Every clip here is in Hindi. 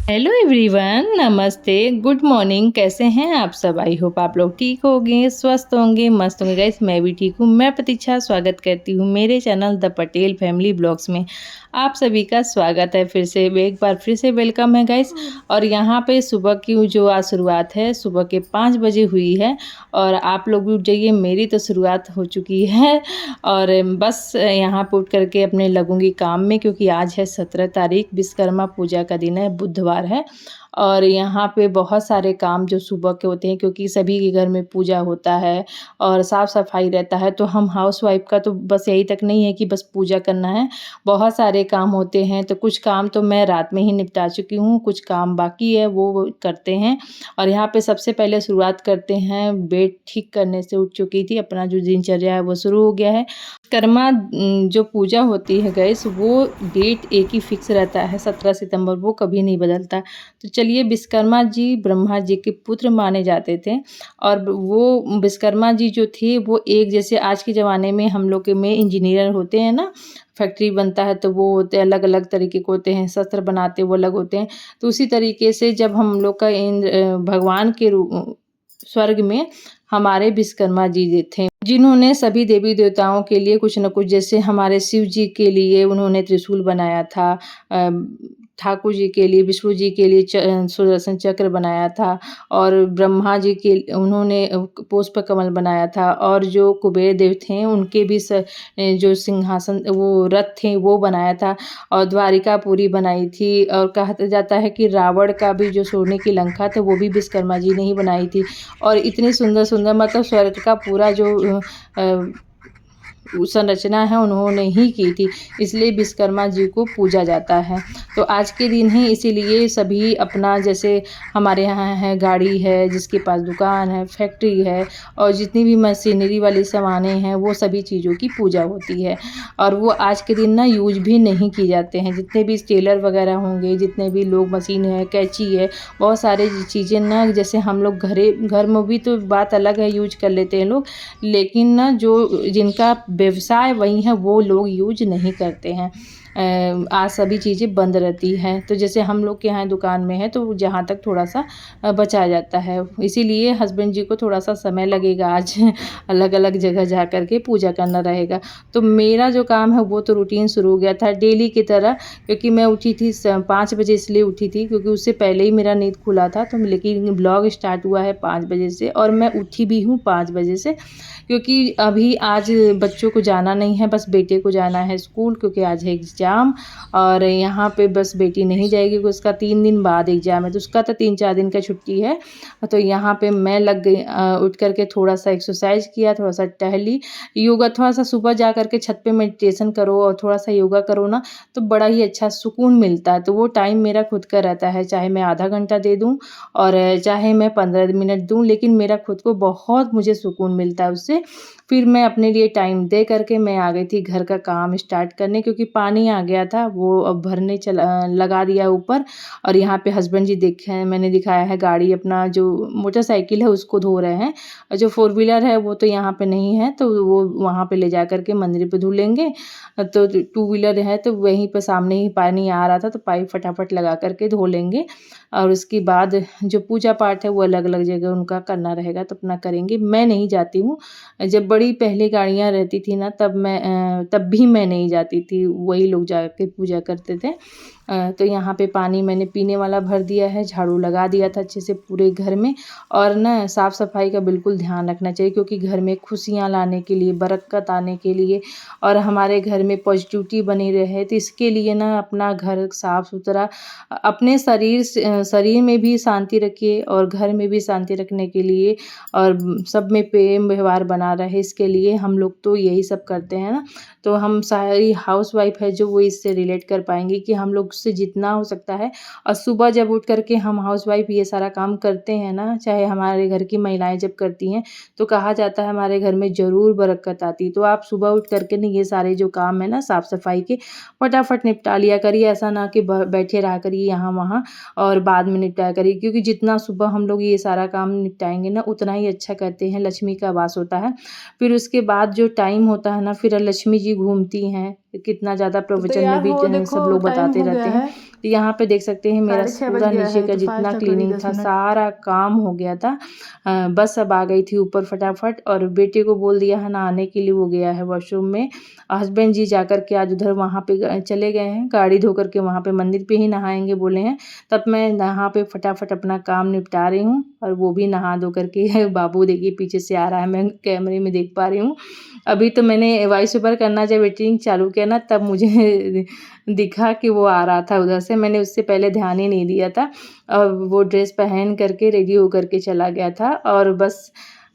हेलो एवरीवन, नमस्ते, गुड मॉर्निंग। कैसे हैं आप सब? आई होप आप लोग ठीक होंगे, स्वस्थ होंगे, मस्त होंगे। गाइस मैं भी ठीक हूँ। मैं प्रतीक्षा स्वागत करती हूँ मेरे channel the Patel family blogs में। आप सभी का स्वागत है फिर से, एक बार फिर से वेलकम है गाइस। और यहाँ पे सुबह की जो आज शुरुआत है सुबह के 5 बजे हुई है और आप लोग भी उठ जाइए, मेरी तो शुरुआत हो चुकी है। और बस यहाँ पे उठ करके अपने लगूंगी काम में, क्योंकि आज है 17 तारीख, विश्वकर्मा पूजा का दिन है, बुधवार है। और यहाँ पे बहुत सारे काम जो सुबह के होते हैं, क्योंकि सभी के घर में पूजा होता है और साफ़ सफाई रहता है। तो हम हाउसवाइफ का तो बस यही तक नहीं है कि बस पूजा करना है, बहुत सारे काम होते हैं। तो कुछ काम तो मैं रात में ही निपटा चुकी हूँ, कुछ काम बाकी है वो करते हैं। और यहाँ पे सबसे पहले शुरुआत करते हैं, बेड ठीक करने से उठ चुकी थी, अपना जो दिनचर्या है वो शुरू हो गया है। कर्मा जो पूजा होती है गैस, वो डेट एक ही फिक्स रहता है, 17 सितंबर, वो कभी नहीं बदलता। तो चलिए, विश्वकर्मा जी ब्रह्मा जी के पुत्र माने जाते थे। और वो विश्वकर्मा जी जो थे वो एक, जैसे आज के ज़माने में हम लोग के में इंजीनियर होते हैं ना, फैक्ट्री बनता है तो वो होते हैं अलग अलग तरीके के होते हैं, शस्त्र बनाते वो अलग होते हैं। तो उसी तरीके से जब हम लोग का भगवान के रूप स्वर्ग में हमारे विश्वकर्मा जी थे, जिन्होंने सभी देवी देवताओं के लिए कुछ न कुछ, जैसे हमारे शिव जी के लिए उन्होंने त्रिशूल बनाया था, ठाकुर जी के लिए, विष्णु जी के लिए सुदर्शन चक्र बनाया था, और ब्रह्मा जी के उन्होंने पुष्प कमल बनाया था, और जो कुबेर देव थे उनके भी जो सिंहासन वो रथ थे वो बनाया था, और द्वारिका पूरी बनाई थी। और कहा जाता है कि रावण का भी जो सोने की लंका था वो भी विश्वकर्मा जी ने ही बनाई थी। और इतनी सुंदर सुंदर, मतलब स्वर्ग का पूरा जो संरचना है उन्होंने ही की थी, इसलिए विश्वकर्मा जी को पूजा जाता है। तो आज के दिन ही इसीलिए सभी अपना, जैसे हमारे यहाँ है गाड़ी है, जिसके पास दुकान है, फैक्ट्री है, और जितनी भी मशीनरी वाली सामानें हैं वो सभी चीज़ों की पूजा होती है। और वो आज के दिन ना यूज भी नहीं की जाते हैं। जितने भी टेलर वगैरह होंगे, जितने भी लोग, मशीन है, कैंची है, बहुत सारी चीज़ें ना, जैसे हम लोग घर में भी तो बात अलग है, यूज कर लेते हैं लोग, लेकिन ना जो जिनका व्यवसाय वही है वो लोग यूज नहीं करते हैं। आज सभी चीज़ें बंद रहती हैं। तो जैसे हम लोग के यहाँ दुकान में है तो जहाँ तक थोड़ा सा बचाया जाता है, इसीलिए हस्बैंड जी को थोड़ा सा समय लगेगा आज अलग अलग जगह जा कर के पूजा करना रहेगा। तो मेरा जो काम है वो तो रूटीन शुरू हो गया था डेली की तरह, क्योंकि मैं उठी थी 5 बजे, इसलिए उठी थी क्योंकि उससे पहले ही मेरा नींद खुला था। तो लेकिन ब्लॉग स्टार्ट हुआ है 5 बजे से, और मैं उठी भी हूँ 5 बजे से, क्योंकि अभी आज बच्चों को जाना नहीं है, बस बेटे को जाना है स्कूल, क्योंकि आज है एग्ज़ाम। और यहाँ पे बस बेटी नहीं जाएगी क्योंकि उसका 3 दिन बाद एग्ज़ाम है, तो उसका तो 3-4 दिन का छुट्टी है। तो यहाँ पे मैं लग गई, उठ करके थोड़ा सा एक्सरसाइज किया, थोड़ा सा टहली, योगा, थोड़ा सा सुबह जा करके छत पे मेडिटेशन करो और थोड़ा सा योगा करो ना, तो बड़ा ही अच्छा सुकून मिलता है। तो वो टाइम मेरा खुद का रहता है, चाहे मैं आधा घंटा दे दूँ और चाहे मैं 15 मिनट दूँ, लेकिन मेरा खुद को बहुत मुझे सुकून मिलता है उससे। फिर मैं अपने लिए टाइम दे करके मैं आ गई थी घर का काम स्टार्ट करने, क्योंकि पानी आ गया था, वो अब भरने लगा दिया ऊपर। और यहाँ पे हस्बैंड जी देखे हैं, मैंने दिखाया है, गाड़ी अपना जो मोटरसाइकिल है उसको धो रहे हैं, और जो 4 व्हीलर है वो तो यहाँ पे नहीं है, तो वो वहाँ पे ले जा करके मंदिर पे धुलेंगे। तो 2 व्हीलर है तो वहीं पे सामने ही पानी आ रहा था, तो पाइप फटाफट लगा करके धो लेंगे। और उसके बाद जो पूजा पाठ है वो अलग अलग जगह उनका करना रहेगा, तो अपना करेंगे। मैं नहीं जाती हूँ। जब बड़ी पहले गाड़ियाँ रहती थी ना, तब भी मैं नहीं जाती थी, वही लोग जाके पूजा करते थे। तो यहाँ पे पानी मैंने पीने वाला भर दिया है, झाड़ू लगा दिया था अच्छे से पूरे घर में। और ना साफ़ सफाई का बिल्कुल ध्यान रखना चाहिए, क्योंकि घर में खुशियाँ लाने के लिए, बरकत आने के लिए, और हमारे घर में पॉजिटिविटी बनी रहे, तो इसके लिए ना अपना घर साफ़ सुथरा, अपने शरीर में भी शांति रखिए और घर में भी शांति रखने के लिए, और सब में प्रेम व्यवहार बना रहे, इसके लिए हम लोग तो यही सब करते हैं ना। तो हम सारी हाउसवाइफ है जो वो इससे रिलेट कर पाएंगे कि हम लोग से जितना हो सकता है। और सुबह जब उठ करके हम हाउसवाइफ ये सारा काम करते हैं ना, चाहे हमारे घर की महिलाएं जब करती हैं, तो कहा जाता है हमारे घर में ज़रूर बरकत आती है। तो आप सुबह उठ करके ना ये सारे जो काम है ना साफ़ सफाई के, फटाफट निपटा लिया करिए। ऐसा ना कि बैठे रहा करिए यहाँ वहाँ और बाद में निपटाया करिए, क्योंकि जितना सुबह हम लोग ये सारा काम निपटाएंगे ना, उतना ही अच्छा करते हैं, लक्ष्मी का वास होता है। फिर उसके बाद जो टाइम होता है ना, फिर लक्ष्मी जी घूमती हैं, कितना ज़्यादा तो प्रवचन में तैयार भी हो, सब देखो लोग टाइम बताते हो गया रहते हैं। है। तो यहाँ पे देख सकते हैं मेरा 6:30 बज पूरा गया नीचे है, का तो जितना 5 तक करीब क्लीनिंग 10 था मिनट। सारा काम हो गया था। बस अब आ गई थी ऊपर फटाफट, और बेटे को बोल दिया है नहाने के लिए, वो गया है वॉशरूम में। हस्बैंड जी जाकर के आज उधर वहाँ पे चले गए हैं, गाड़ी धो करके वहाँ पे मंदिर पे ही नहाएंगे बोले हैं। तब मैं यहाँ पे फटाफट अपना काम निपटा रही हूँ, और वो भी नहा धो करके बाबू देखिए पीछे से आ रहा है, मैं कैमरे में देख पा रही हूँ। अभी तो मैंने वॉइस ओवर करना जब एडिटिंग चालू किया ना, तब मुझे दिखा कि वो आ रहा था उधर से, मैंने उससे पहले ध्यान ही नहीं दिया था। और वो ड्रेस पहन करके रेडी हो करके चला गया था, और बस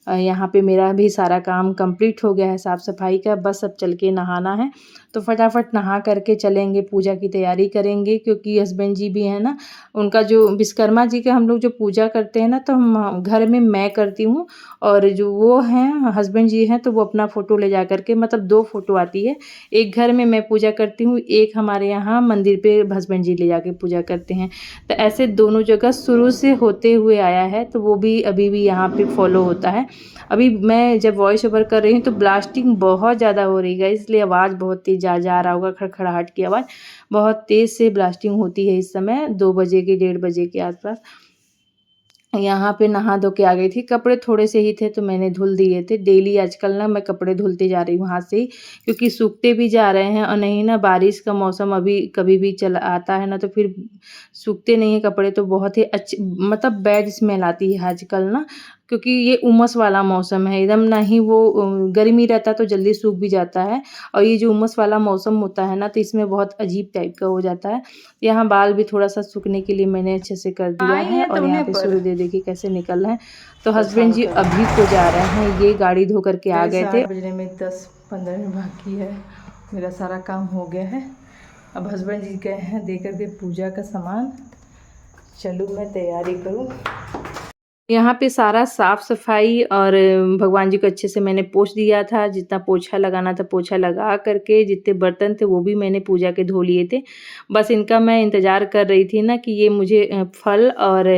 यहाँ पे मेरा भी सारा काम कंप्लीट हो गया है साफ़ सफाई का, बस अब चल के नहाना है। तो फटाफट नहा करके चलेंगे, पूजा की तैयारी करेंगे, क्योंकि हस्बैंड जी भी हैं ना, उनका जो विश्वकर्मा जी का हम लोग जो पूजा करते हैं ना, तो हम घर में मैं करती हूँ, और जो वो हैं हस्बैंड जी हैं तो वो अपना फ़ोटो ले जा करके, मतलब 2 फ़ोटो आती है, एक घर में मैं पूजा करती हूँ, एक हमारे यहाँ मंदिर पे हस्बैंड जी ले जाके पूजा करते हैं। तो ऐसे दोनों जगह शुरू से होते हुए आया है, तो वो भी अभी भी यहाँ पे फॉलो होता है। अभी मैं जब वॉइस ओवर कर रही हूँ तो ब्लास्टिंग बहुत ज़्यादा हो रही है, इसलिए आवाज़ बहुत तेज़ जा रहा होगा, खड़खड़ाहट की आवाज़ बहुत तेज़ से ब्लास्टिंग होती है इस समय 2 बजे के 1:30 बजे के आसपास। यहाँ पे नहा धो के आ गई थी, कपड़े थोड़े से ही थे तो मैंने धुल दिए थे। डेली आजकल ना मैं कपड़े धुलते जा रही हूँ हाथ से ही, क्योंकि सूखते भी जा रहे हैं, और नहीं ना बारिश का मौसम अभी कभी भी चला आता है ना, तो फिर सूखते नहीं हैं कपड़े, तो बहुत ही अच्छी मतलब बैड स्मेल आती है आजकल ना, क्योंकि ये उमस वाला मौसम है एकदम, ना ही वो गर्मी रहता तो जल्दी सूख भी जाता है, और ये जो उमस वाला मौसम होता है ना, तो इसमें बहुत अजीब टाइप का हो जाता है। यहाँ बाल भी थोड़ा सा सूखने के लिए मैंने अच्छे से कर दिया आई है, हैं और यहाँ तुमने पे पर सूर्यदेव देखिए कैसे निकल रहे हैं। तो हस्बैंड परेशान जी कर अभी को जा रहे हैं, ये गाड़ी धो करके आ गए थे। 8 बजने में 10-15 मिनट बाकी है, मेरा सारा काम हो गया है। अब हस्बैंड जी गए हैं दे करके पूजा का सामान, चलो मैं तैयारी करूँ। यहाँ पे सारा साफ सफाई और भगवान जी को अच्छे से मैंने पोंछ दिया था, जितना पोछा लगाना था पोछा लगा करके, जितने बर्तन थे वो भी मैंने पूजा के धो लिए थे। बस इनका मैं इंतज़ार कर रही थी ना कि ये मुझे फल और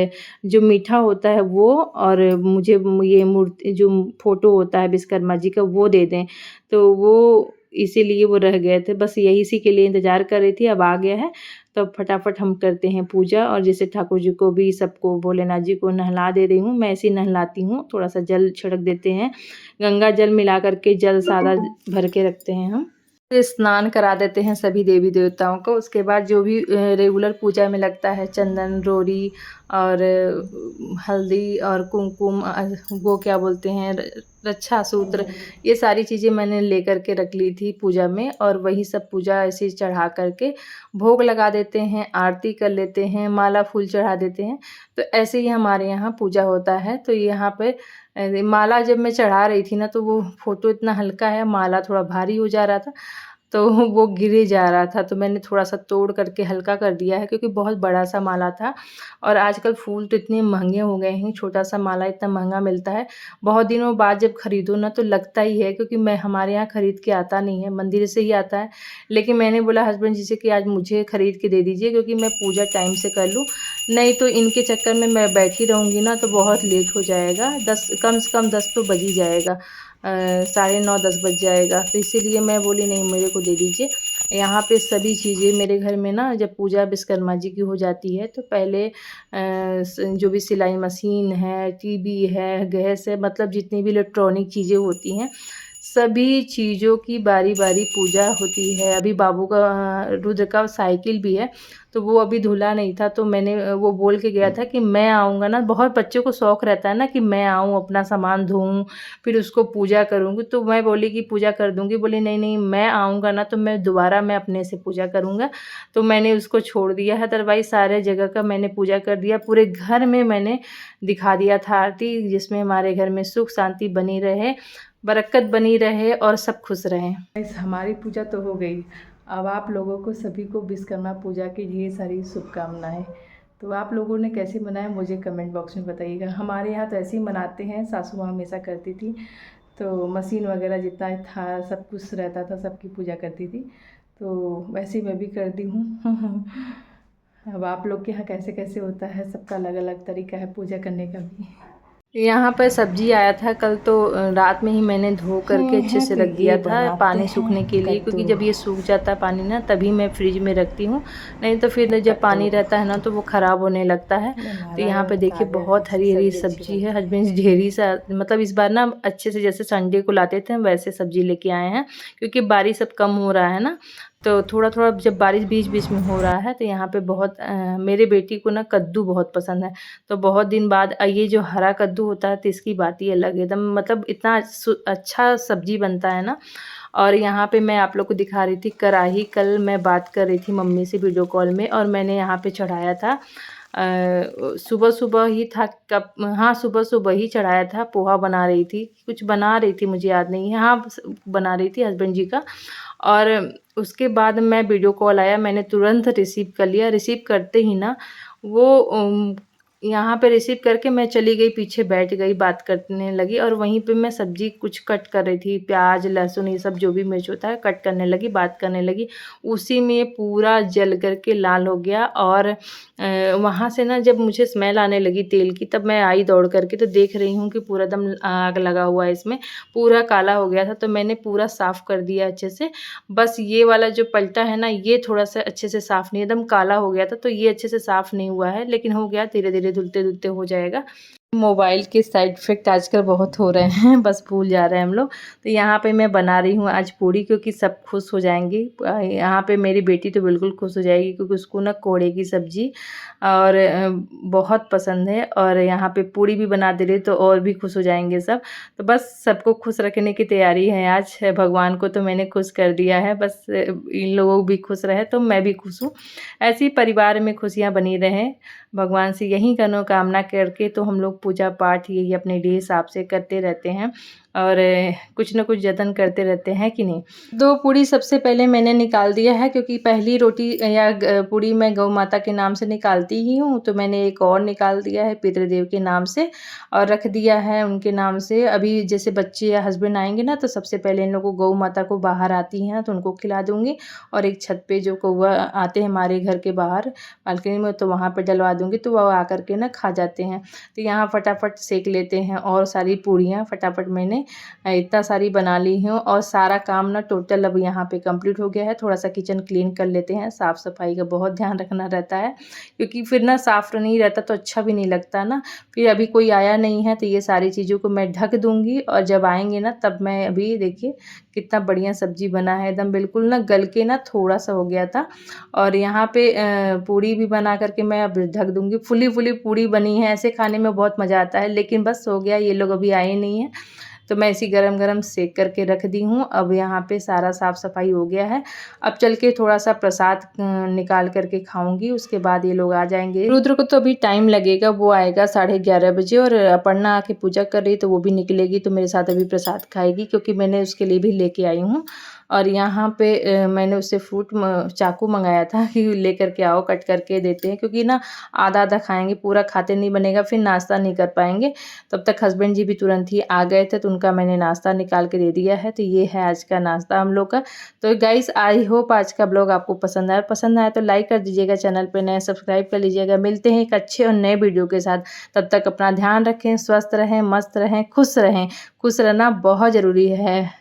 जो मीठा होता है वो, और मुझे ये मूर्ति जो फ़ोटो होता है विश्वकर्मा जी का वो दे दें, तो वो इसीलिए वो रह गए थे। बस यही इसी के लिए इंतज़ार कर रही थी, अब आ गया है तो फटाफट हम करते हैं पूजा। और जैसे ठाकुर जी को भी सबको भोलेनाथ जी को नहला दे रही हूँ, मैं ऐसे ही नहलाती हूँ, थोड़ा सा जल छिड़क देते हैं, गंगा जल मिला करके जल सादा भर के रखते हैं हम। फिर स्नान करा देते हैं सभी देवी देवताओं को। उसके बाद जो भी रेगुलर पूजा में लगता है, चंदन, रोरी और हल्दी और कुमकुम, वो क्या बोलते हैं, रक्षा सूत्र, ये सारी चीज़ें मैंने लेकर के रख ली थी पूजा में, और वही सब पूजा ऐसे ही चढ़ा करके भोग लगा देते हैं, आरती कर लेते हैं, माला फूल चढ़ा देते हैं। तो ऐसे ही हमारे यहाँ पूजा होता है। तो यहाँ पे माला जब मैं चढ़ा रही थी ना, तो वो फ़ोटो इतना हल्का है, माला थोड़ा भारी हो जा रहा था, तो वो गिरे जा रहा था, तो मैंने थोड़ा-सा तोड़ करके हल्का कर दिया है, क्योंकि बहुत बड़ा-सा माला था। और आजकल फूल तो इतने महँगे हो गए हैं, छोटा-सा माला इतना महँगा मिलता है। बहुत दिनों बाद जब खरीदो ना तो लगता ही है, क्योंकि मैं हमारे यहाँ खरीद के आता नहीं है, मंदिर से ही आता है। लेकिन मैंने बोला हस्बैंड जी से कि आज मुझे खरीद के दे दीजिए, क्योंकि मैं पूजा टाइम से कर लूँ, नहीं तो इनके चक्कर में मैं बैठी रहूँगी ना तो बहुत लेट हो जाएगा, 10 कम से कम 10 तो बज ही जाएगा। साढ़े 9 10 बज जाएगा, तो इसीलिए मैं बोली नहीं मेरे को दे दीजिए। यहाँ पे सभी चीज़ें मेरे घर में ना, जब पूजा विश्वकर्मा जी की हो जाती है तो पहले जो भी सिलाई मशीन है, टीवी है, गैस है, मतलब जितनी भी इलेक्ट्रॉनिक चीज़ें होती हैं, सभी चीज़ों की बारी-बारी पूजा होती है। अभी बाबू का रुद्र का साइकिल भी है, तो वो अभी धुला नहीं था, तो मैंने वो बोल के गया था कि मैं आऊँगा ना, बहुत बच्चों को शौक रहता है ना कि मैं आऊँ, अपना सामान धोऊँ, फिर उसको पूजा करूँगी। तो मैं बोली कि पूजा कर दूँगी, बोली नहीं, नहीं मैं आऊँगा ना तो मैं दोबारा मैं अपने से पूजा करूँगा। तो मैंने उसको छोड़ दिया है, अदरवाइज़ सारे जगह का मैंने पूजा कर दिया। पूरे घर में मैंने दिखा दिया था आरती, जिसमें हमारे घर में सुख शांति बनी रहे, बरकत बनी रहे और सब खुश रहें। गाइस हमारी पूजा तो हो गई, अब आप लोगों को सभी को विश्वकर्मा पूजा की ढेर सारी शुभकामनाएं। तो आप लोगों ने कैसे मनाया मुझे कमेंट बॉक्स में बताइएगा। हमारे यहाँ तो ऐसे ही मनाते हैं, सासू माँ हमेशा करती थी, तो मशीन वगैरह जितना था सब कुछ रहता था, सबकी पूजा करती थी, तो वैसे ही मैं भी करती हूँ। अब आप लोग के यहाँ कैसे कैसे होता है, सबका अलग अलग तरीका है पूजा करने का भी। यहाँ पर सब्जी आया था कल, तो रात में ही मैंने धो करके अच्छे से रख दिया था पानी सूखने के लिए, क्योंकि जब ये सूख जाता है पानी ना तभी मैं फ्रिज में रखती हूँ, नहीं तो फिर जब पानी रहता है ना तो वो ख़राब होने लगता है। तो यहाँ पे देखिए बहुत हरी हरी सब्जी है। हस्बैंड ढेरी सा, मतलब इस बार ना अच्छे से जैसे संडे को लाते थे वैसे सब्जी लेके आए हैं, क्योंकि बारिश अब कम हो रहा है ना, तो थोड़ा थोड़ा जब बारिश बीच बीच में हो रहा है तो यहाँ पे बहुत मेरे बेटी को ना कद्दू बहुत पसंद है। तो बहुत दिन बाद ये जो हरा कद्दू होता है तो इसकी बात ही अलग है, एकदम मतलब इतना अच्छा सब्जी बनता है ना। और यहाँ पे मैं आप लोग को दिखा रही थी कढ़ाई, कल मैं बात कर रही थी मम्मी से वीडियो कॉल में, और मैंने यहाँ पे चढ़ाया था सुबह सुबह ही था, कब, हाँ सुबह सुबह ही चढ़ाया था। पोहा बना रही थी, कुछ बना रही थी मुझे याद नहीं है, हाँ बना रही थी हस्बैंड जी का। और उसके बाद मैं वीडियो कॉल आया, मैंने तुरंत रिसीव कर लिया। रिसीव करते ही ना वो यहाँ पे रिसीव करके मैं चली गई पीछे बैठ गई, बात करने लगी, और वहीं पे मैं सब्जी कुछ कट कर रही थी, प्याज लहसुन ये सब जो भी मिर्च होता है कट करने लगी, बात करने लगी। उसी में पूरा जल करके लाल हो गया। और वहाँ से ना जब मुझे स्मेल आने लगी तेल की, तब मैं आई दौड़ करके, तो देख रही हूँ कि पूरा दम आग लगा हुआ है, इसमें पूरा काला हो गया था। तो मैंने पूरा साफ़ कर दिया अच्छे से। बस ये वाला जो पलटा है ना, ये थोड़ा सा अच्छे से साफ़ नहीं, एकदम काला हो गया था, तो ये अच्छे से साफ़ नहीं हुआ है, लेकिन हो गया, धीरे धीरे धुलते धुलते हो जाएगा। मोबाइल के साइड इफ़ेक्ट आजकल बहुत हो रहे हैं, बस भूल जा रहे हैं हम लोग। तो यहाँ पे मैं बना रही हूँ आज पूड़ी, क्योंकि सब खुश हो जाएंगे। यहाँ पे मेरी बेटी तो बिल्कुल खुश हो जाएगी, क्योंकि उसको ना कोड़े की सब्ज़ी और बहुत पसंद है। और यहाँ पे पूड़ी भी बना दे रही तो और भी खुश हो जाएंगे सब। तो बस सबको खुश रखने की तैयारी है आज। भगवान को तो मैंने खुश कर दिया है, बस इन लोगों भी खुश रहे तो मैं भी खुश हूँ। ऐसे ही परिवार में खुशियाँ बनी रहें, भगवान से यही मनोकामना करके तो हम लोग पूजा पाठ यही अपने लिए हिसाब से करते रहते हैं, और कुछ न कुछ जतन करते रहते हैं कि नहीं। 2 पूड़ी सबसे पहले मैंने निकाल दिया है, क्योंकि पहली रोटी या पूड़ी मैं गौ माता के नाम से निकालती ही हूँ, तो मैंने एक और निकाल दिया है पितृदेव के नाम से, और रख दिया है उनके नाम से। अभी जैसे बच्चे या हस्बैंड आएंगे ना, तो सबसे पहले इन लोगों को गौ माता को बाहर आती हैं तो उनको खिला दूँगी, और एक छत पे जो कौवा आते हैं हमारे घर के बाहर बालकनी में, तो वहाँ पर डलवा दूँगी, तो वो आकर के ना खा जाते हैं। तो यहाँ फटाफट सेक लेते हैं, और सारी पूड़ियाँ फटाफट मैंने इतना सारी बना ली हूँ, और सारा काम ना टोटल अब यहाँ पे कंप्लीट हो गया है। थोड़ा सा किचन क्लीन कर लेते हैं, साफ़ सफाई का बहुत ध्यान रखना रहता है, क्योंकि फिर ना साफ़ नहीं रहता तो अच्छा भी नहीं लगता ना। फिर अभी कोई आया नहीं है तो ये सारी चीज़ों को मैं ढक दूँगी, और जब आएंगे ना तब मैं, अभी देखिए कितना बढ़िया सब्जी बना है, एकदम बिल्कुल ना गल के ना थोड़ा सा हो गया था। और यहाँ पे पूड़ी भी बना करके मैं अब ढक दूँगी। फुली फुली पूड़ी बनी है, ऐसे खाने में बहुत मज़ा आता है, लेकिन बस हो गया, ये लोग अभी आए नहीं हैं, तो मैं इसी गरम गरम सेक करके रख दी हूँ। अब यहाँ पे सारा साफ़ सफाई हो गया है, अब चल के थोड़ा सा प्रसाद निकाल करके खाऊंगी, उसके बाद ये लोग आ जाएंगे। रुद्र को तो अभी टाइम लगेगा, वो आएगा 11:30 बजे, और अपर्णा आके पूजा कर रही तो वो भी निकलेगी, तो मेरे साथ अभी प्रसाद खाएगी, क्योंकि मैंने उसके लिए भी लेके आई हूँ। और यहाँ पे मैंने उससे चाकू मंगाया था कि लेकर के आओ, कट करके देते हैं, क्योंकि ना आधा आधा खाएंगे, पूरा खाते नहीं बनेगा, फिर नाश्ता नहीं कर पाएंगे। तब तक हस्बैंड जी भी तुरंत ही आ गए थे, तो उनका मैंने नाश्ता निकाल के दे दिया है। तो ये है आज का नाश्ता हम लोग का। तो गाइस आई होप आज का ब्लॉग आपको पसंद आया तो लाइक कर दीजिएगा, चैनल पे नए सब्सक्राइब कर लीजिएगा। मिलते हैं एक अच्छे और नए वीडियो के साथ, तब तक अपना ध्यान रखें, स्वस्थ रहें, मस्त रहें, खुश रहें। खुश रहना बहुत ज़रूरी है।